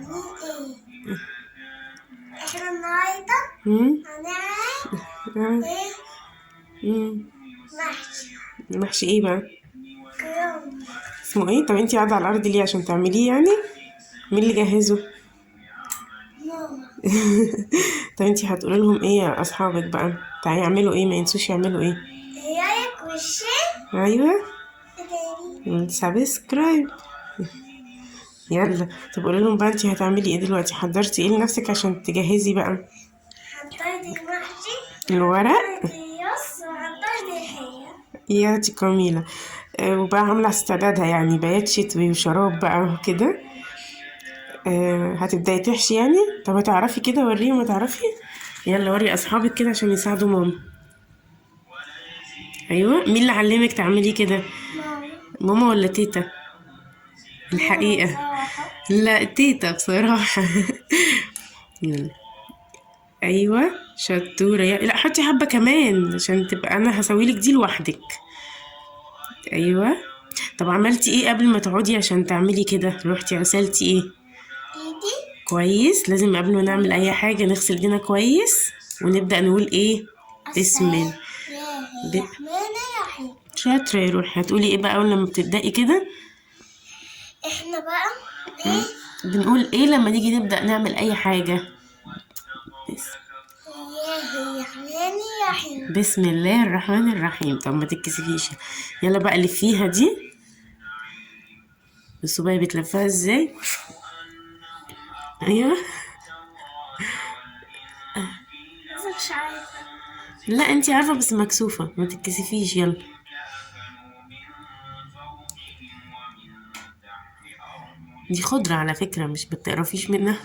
ايه؟ احنا النهارده هنعمل ايه؟ محشي ايه بقى؟ كرنب. اسمه ايه؟ طب انتي قاعدة على الأرض ليه؟ عشان تعمليه يعني؟ مين اللي جهزه؟ ماما. طب انتي هتقولي لهم ايه يا أصحابك بقى؟ تعالي يعملوا ايه؟ ما ينسوش يعملوا ايه؟ لايك والشير. أيوه تاني. سبسكرايب. يلا طب قولي لهم بقى انتي هتعملي ايه دلوقتي؟ حضرتي ايه لنفسك عشان تجهزي بقى؟ حطيت المحشي. الورق. حطيت الرز وحطيت الحية. يا دي جميلة. وبقى عاملة استعدادها يعني بيات شتوي وشراب بقى وكده. هتبداي تحشي يعني؟ طب هتعرفي كده؟ وريهم هتعرفي. يلا وري اصحابك كده عشان يساعدوا ماما. ايوه مين اللي علمك تعملي كده؟ ماما. ماما ولا تيتا؟ الحقيقة بصراحة. لا تيتا بصراحة. يلا ايوه شطورة لا حطي حبة كمان عشان تبقى انا هسويلك دي لوحدك. ايوه طب عملتي ايه قبل ما تقعدي عشان تعملي كده؟ روحتي غسلتي ايه؟ ايدي. كويس لازم قبل ما نعمل اي حاجة نغسل ايدينا كويس ونبدأ نقول ايه؟ بسم الله. الرحمن الرحيم. شاطرة يا روحي. هتقولي ايه بقى اول لما بتبدأي كده؟ احنا بقى ايه؟ بنقول ايه لما نيجي نبدأ نعمل اي حاجة؟ بسم الله الرحمن الرحيم. طب ما تتكسفيش. يلا بقى اللي فيها دي بصوا بقى بتلفها ازاي. ايوه مش عارفة. لا انتي عارفة بس مكسوفة ما تتكسفيش. يلا دي خضرة على فكرة مش بتقرفيش منها.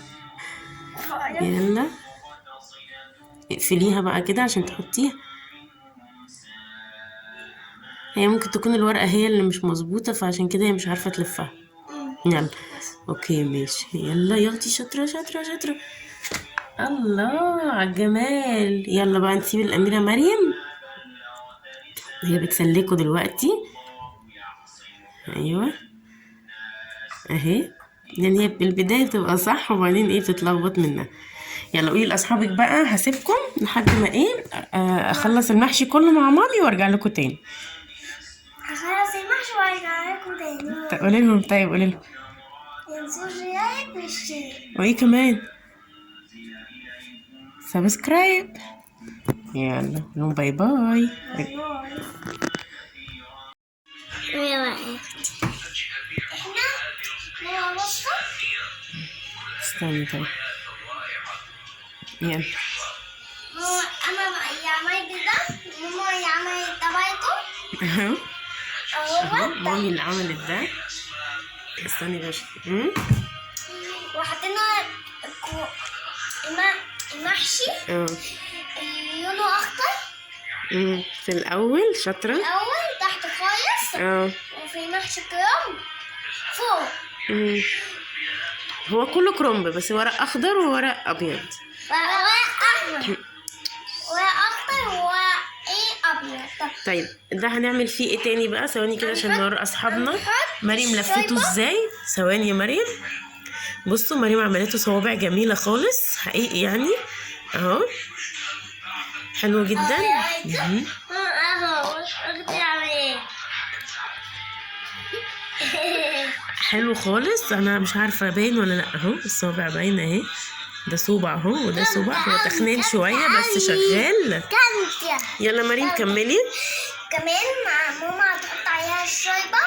يلا اقفليها بقى كده عشان تحطيها. هي ممكن تكون الورقة هي اللي مش مظبوطة فعشان كده هي مش عارفة تلفها. يلا اوكي ماشي. يلا ياخدي شاطرة شاطرة شاطرة. الله على الجمال. يلا بقى نسيب الأميرة مريم هي بتسلكوا دلوقتي. ايوه اهي يعني هي بالبداية بتبقى صح وبعدين ايه بتتلخبط منها. يلا قولي لاصحابك بقى هسيبكم لحد ما ايه اخلص المحشي كله مع مامي وارجع لكم تاني. هخلص المحشي وارجع لكم تاني. طيب قولي لهم. طيب قولي لهم. متنسوش لايك والشير. وايه كمان؟ سبسكرايب. يلا قول لهم باي باي. احنا ماما بصة. استني طيب. يلا ماما انا اللي عملت ده. ماما اللي عملت تبعته. اهو مامي اللي عملت ده. استني بس. وحطينا المحشي لونه اخضر في الاول. شاطرة. الاول تحت خالص. وفي محشي كرنب فوق. هو كله كرنب بس ورق اخضر وورق ابيض. ورق احمر ورق اخضر وايه ابيض. طيب ده هنعمل فيه ايه تاني بقى؟ ثواني كده عشان نوري اصحابنا مريم لفته ازاي. ثواني يا مريم. بصوا مريم عملته صوابع جميلة خالص حقيقي يعني اهو حلو جدا. حلو خالص. انا مش عارفه باين ولا لا. اهو الصوابع باينه اهي. ده صوبع اهو وده صوبع. هو تخنان شويه بس شغال. يلا مريم كملي. كمان ماما هتحط عليها الشوربه.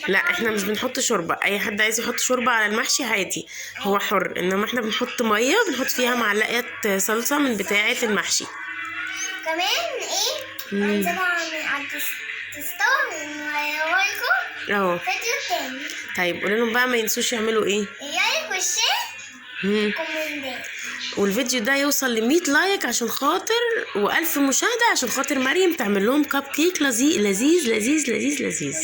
لا احنا مش بنحط شوربه. اي حد عايز يحط شوربه على المحشي عادي هو حر. انما احنا بنحط ميه بنحط فيها معلقه صلصه من بتاعه المحشي. كمان ايه هنسيبها تستوي ونوريكم اهو فيديو تاني. طيب قولوا لهم بقى ما ينسوش يعملوا ايه؟ لايك والشير كومنتات. والفيديو ده يوصل ل100 لايك عشان خاطر و1000 مشاهده عشان خاطر مريم تعمل لهم كب كيك لذيذ لذيذ لذيذ لذيذ لذيذ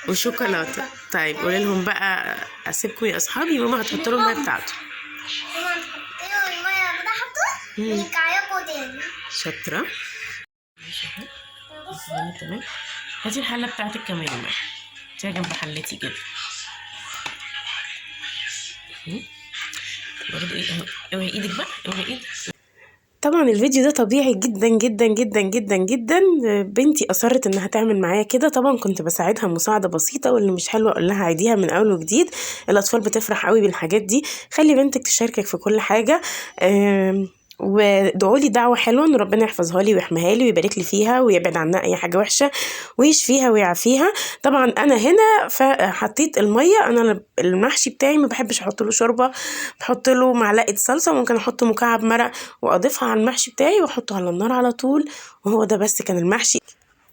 وشوكولاته. طيب قولي لهم بقى اسيبكم يا اصحابي. ماما هتحط لهم الميه بتاعته. ماما هتحط لهم الميه بتاعته ونرجع لكم تاني. شاطره. تمام. هاتي الحله بتاعتك كمان يا مريم. هاتيها جنب حلتي كده. برضه ايه اهو، اوعي ايدك بقى، اوعي ايدك. طبعا الفيديو ده طبيعي جدا جدا جدا جدا جدا. بنتي اصرت انها تعمل معايا كده، طبعا كنت بساعدها مساعده بسيطه، واللي مش حلوه اقول لها عيديها من اول وجديد. الاطفال بتفرح قوي بالحاجات دي. خلي بنتك تشاركك في كل حاجه. وادعوا لي دعوه حلوه ان ربنا يحفظها لي ويحميها لي ويبارك لي فيها ويبعد عنها اي حاجه وحشه ويشفيها ويعافيها. طبعا انا هنا فحطيت الميه. انا المحشي بتاعي ما بحبش احط له شوربه، بحط له معلقه صلصه، ممكن احط مكعب مرق واضيفها على المحشي بتاعي واحطه على النار على طول. وهو ده بس كان المحشي.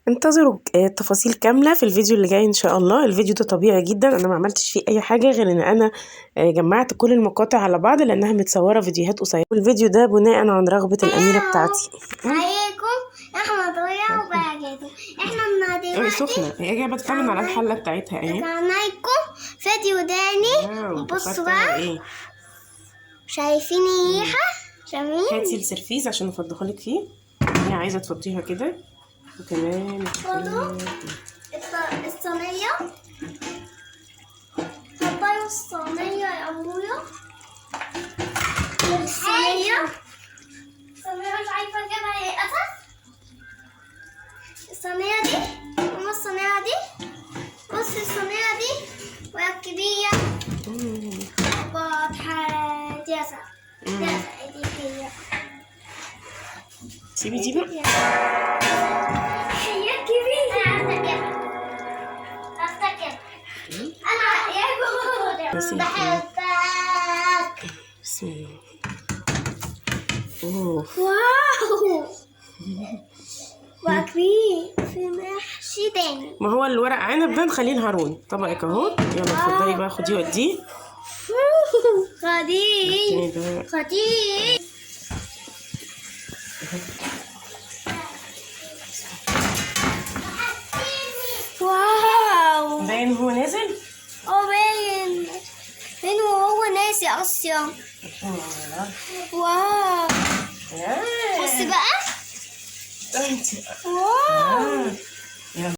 انتظروا التفاصيل كاملة في الفيديو اللي جاي ان شاء الله. الفيديو ده طبيعي جدا، انا ما عملتش فيه اي حاجة غير ان انا جمعت كل المقاطع على بعض لانها متصورة فيديوهات قصيرة. والفيديو ده بناء عن رغبة الاميرة بتاعتي. عليكم احمد ويا وبركاته. احنا دلوقتي سخنة، هي جايه بتكمل على الحلة بتاعتها اهي. رجعناكم فيديو تاني. بصوا بقى، شايفين الريحة جميل. هاتي السرفيز عشان افضيهالك فيه. هي عايزة تفضيها كده. وكمان الصينية، حطيوا الصينية يا أبويا. الصينية مش عارفة أجيبها للأسف. الصينية دي الصينية دي، بصي الصينية دي وركبيها واضحة جاسة دي هي. سيبي دي بقى. هي كبيرة. أفتكر أنا يا بحبك. بسم الله. اوه واو وكبير في محشي تاني. ما هو الورق عنب ده نخليه الهارون. طبقك اهو. يلا اتفضلي بقى، خديه وديه. خديه واو. باين هو نازل. باين وهو ناسي اصلا. واو. بصي بقى. واو.